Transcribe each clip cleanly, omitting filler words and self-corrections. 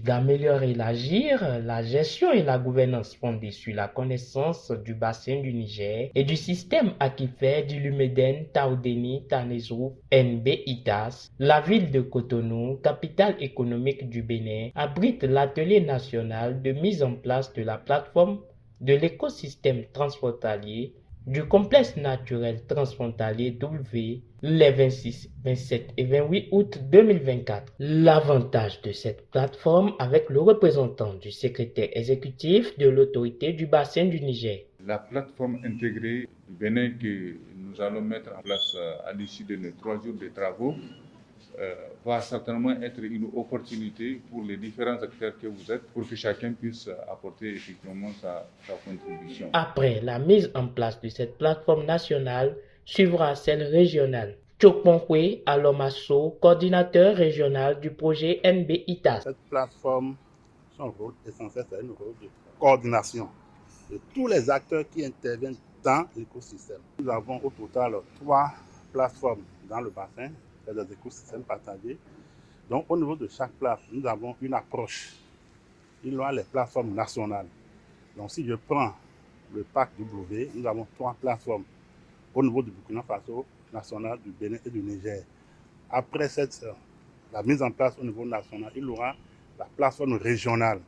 l'objectif d'améliorer l'agir, la gestion et la gouvernance fondée sur la connaissance du bassin du Niger et du système aquifère du Lumeden Taoudeni Tanezrou NB-ITAS. La ville de Cotonou, capitale économique du Bénin, abrite l'atelier national de mise en place de la plateforme de l'écosystème transfrontalier du complexe naturel transfrontalier W les 26, 27 et 28 août 2024. L'avantage de cette plateforme avec le représentant du secrétaire exécutif de l'autorité du bassin du Niger. La plateforme intégrée du Bénin que nous allons mettre en place à l'issue de nos 3 jours de travaux va certainement être une opportunité pour les différents acteurs que vous êtes, pour que chacun puisse apporter effectivement sa contribution. Après la mise en place de cette plateforme nationale, suivra celle régionale. Chokponkwe Alomaso, coordinateur régional du projet NB-ITAS. Cette plateforme, son rôle essentiel, c'est un rôle de coordination de tous les acteurs qui interviennent dans l'écosystème. Nous avons au total 3 plateformes dans le bassin, c'est des écosystèmes partagés. Donc au niveau de chaque plateforme, nous avons une approche. Il y a les plateformes nationales. Donc si je prends le PAC W, nous avons 3 plateformes au niveau du Burkina Faso, national, du Bénin et du Niger. Après la mise en place au niveau national, il y aura la plateforme régionale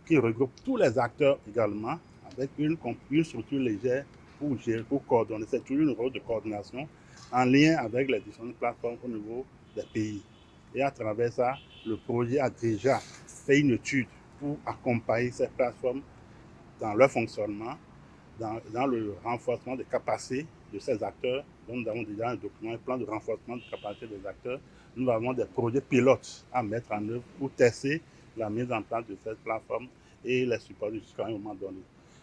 qui regroupe tous les acteurs également avec une structure légère pour gérer, pour coordonner. C'est toujours un rôle de coordination en lien avec les différentes plateformes au niveau des pays. Et à travers ça, le projet a déjà fait une étude pour accompagner ces plateformes dans leur fonctionnement, dans le renforcement des capacités de ces acteurs. Donc nous avons déjà un document, un plan de renforcement des capacités des acteurs. Nous avons des projets pilotes à mettre en œuvre pour tester la mise en place de cette plateforme et les supporter jusqu'à un moment donné.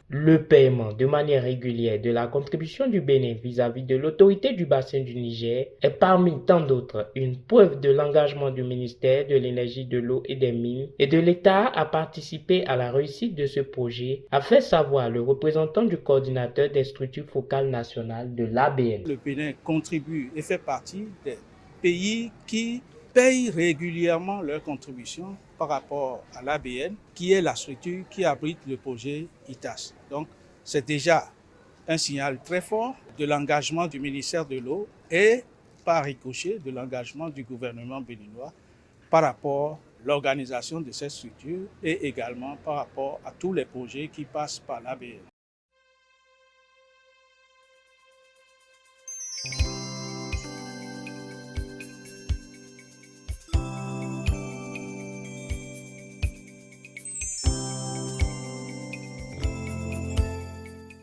Le paiement de manière régulière de la contribution du Bénin vis-à-vis de l'autorité du bassin du Niger est parmi tant d'autres une preuve de l'engagement du ministère de l'Énergie, de l'Eau et des Mines et de l'État à participer à la réussite de ce projet, a fait savoir le représentant du coordinateur des structures focales nationales de l'ABN. Le Bénin contribue et fait partie des pays qui payent régulièrement leurs contributions par rapport à l'ABN, qui est la structure qui abrite le projet ITAS. Donc, c'est déjà un signal très fort de l'engagement du ministère de l'Eau et, par ricochet, de l'engagement du gouvernement béninois par rapport à l'organisation de cette structure et également par rapport à tous les projets qui passent par l'ABN.